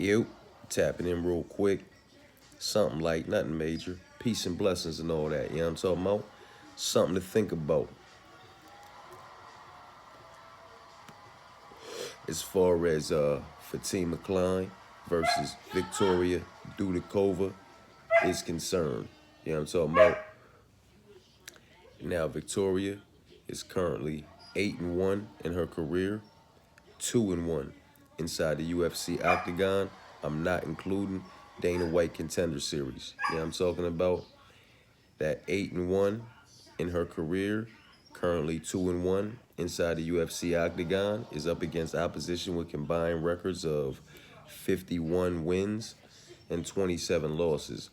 You tapping in real quick. Something like nothing major. Peace and blessings and all that. You know what I'm talking about? Something to think about. As far as Fatima Klein versus Victoria Dudikova is concerned. You know what I'm talking about? Now Victoria is currently 8-1 in her career, 2-1 inside the UFC octagon. I'm not including Dana White Contender Series. You know what I'm talking about? That 8-1 in her career, currently 2-1 inside the UFC octagon, is up against opposition with combined records of 51 wins and 27 losses,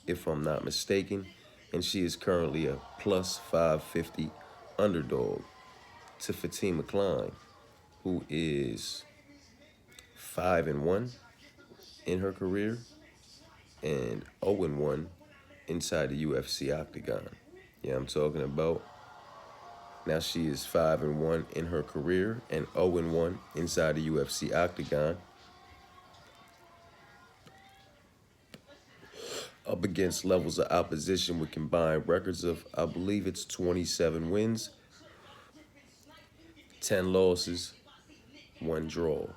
if I'm not mistaken. And she is currently a plus 550 underdog to Fatima Klein, who is 5-1 in her career and 0-1 inside the UFC octagon. Yeah, I'm talking about. Now she is 5-1 in her career and 0-1 inside the UFC octagon. Up against levels of opposition with combined records of, I believe it's 27 wins, 10 losses, 1 draw.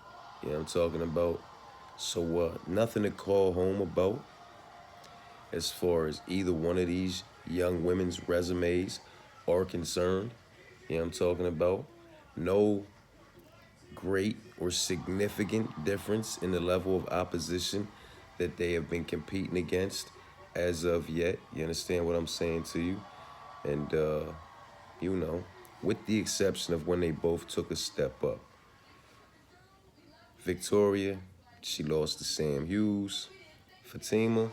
You know what I'm talking about? So nothing to call home about as far as either one of these young women's resumes are concerned. You know what I'm talking about? No great or significant difference in the level of opposition that they have been competing against as of yet. You understand what I'm saying to you? And, you know, with the exception of when they both took a step up. Victoria, she lost to Sam Hughes. Fatima,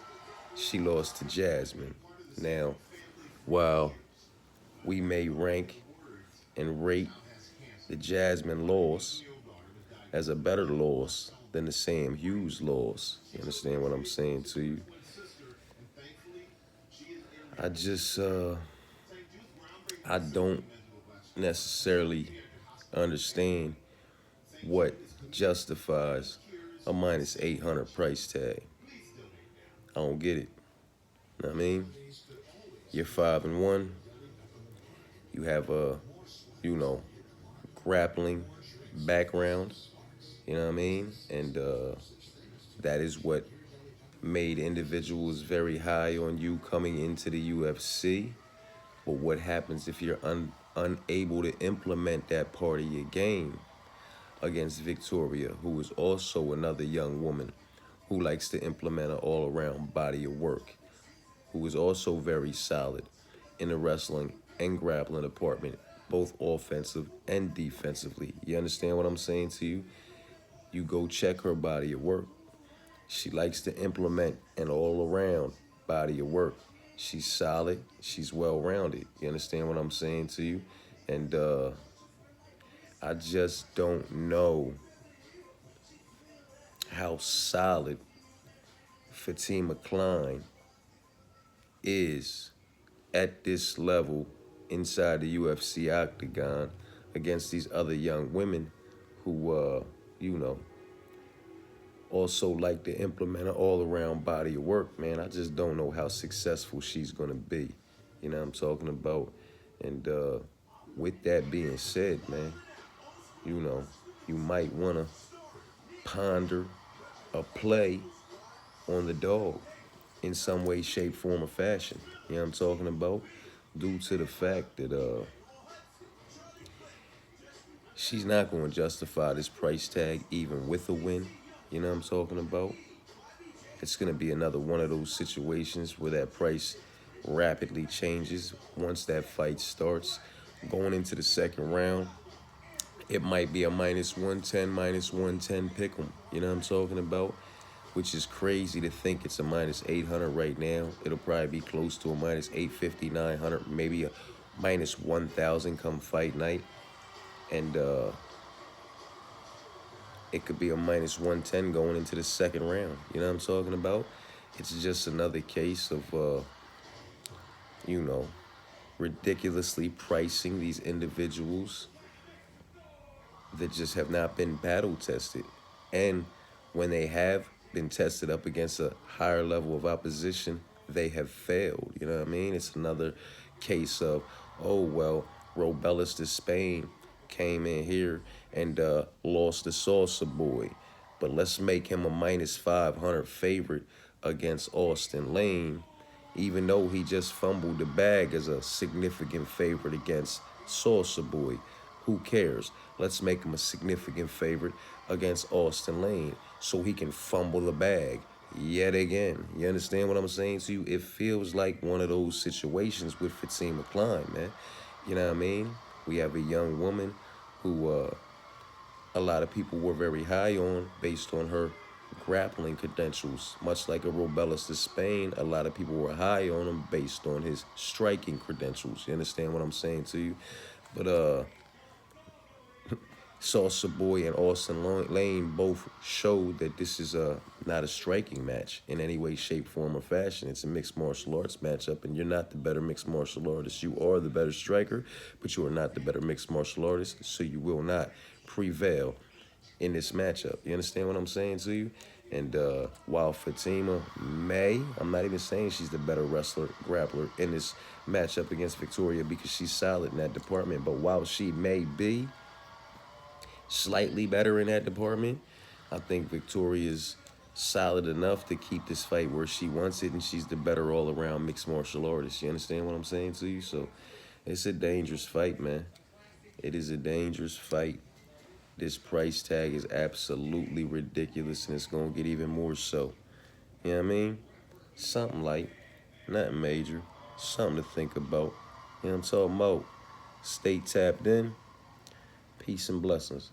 she lost to Jasmine. Now, while we may rank and rate the Jasmine loss as a better loss than the Sam Hughes loss, you understand what I'm saying to you? I just, I don't necessarily understand what justifies a minus 800 price tag. I don't get it. You know what I mean? You're 5-1. You have a, you know, grappling background. You know what I mean? And that is what made individuals very high on you coming into the UFC. But what happens if you're unable to implement that part of your game against Victoria, who is also another young woman who likes to implement an all-around body of work, who is also very solid in the wrestling and grappling department, both offensive and defensively. You understand what I'm saying to you? You go check her body of work. She likes to implement an all-around body of work. She's solid. She's well-rounded. You understand what I'm saying to you? And I just don't know how solid Fatima Klein is at this level inside the UFC octagon against these other young women who, you know, also like to implement an all-around body of work, man. I just don't know how successful she's going to be. You know what I'm talking about? And with that being said, man, you know, you might want to ponder a play on the dog in some way, shape, form, or fashion. You know what I'm talking about? Due to the fact that she's not going to justify this price tag even with a win. You know what I'm talking about? It's going to be another one of those situations where that price rapidly changes once that fight starts. Going into the second round, it might be a minus 110, minus 110 pick 'em. You know what I'm talking about? Which is crazy to think it's a minus 800 right now. It'll probably be close to a minus 850, 900, maybe a minus 1,000 come fight night. And it could be a minus 110 going into the second round. You know what I'm talking about? It's just another case of, you know, ridiculously pricing these individuals that just have not been battle tested. And When they have been tested up against a higher level of opposition, they have failed. You know what I mean? It's another case of, oh, well, Robelis de Spain came in here and lost the Salsa Boy. But let's make him a minus 500 favorite against Austin Lane, even though he just fumbled the bag as a significant favorite against Salsa Boy. Who cares? Let's make him a significant favorite against Austin Lane so he can fumble the bag yet again. You understand what I'm saying to you? It feels like one of those situations with Fatima Klein, man. You know what I mean? We have a young woman who a lot of people were very high on based on her grappling credentials. Much like a Robelis de Spain, a lot of people were high on him based on his striking credentials. You understand what I'm saying to you? But Salsa Boy and Austin Lane both showed that this is not a striking match in any way, shape, form, or fashion. It's a mixed martial arts matchup, and you're not the better mixed martial artist. You are the better striker, but you are not the better mixed martial artist, so you will not prevail in this matchup. You understand what I'm saying to you? And while Fatima I'm not even saying she's the better wrestler, grappler in this matchup against Victoria because she's solid in that department, but while she may be slightly better in that department, I think Victoria's solid enough to keep this fight where she wants it, and she's the better all-around mixed martial artist. You understand what I'm saying to you? So it's a dangerous fight, man. It is a dangerous fight. This price tag is absolutely ridiculous, and it's going to get even more so. You know what I mean? Something light, not major, something to think about. You know what I'm talking about? Stay tapped in. Peace and blessings.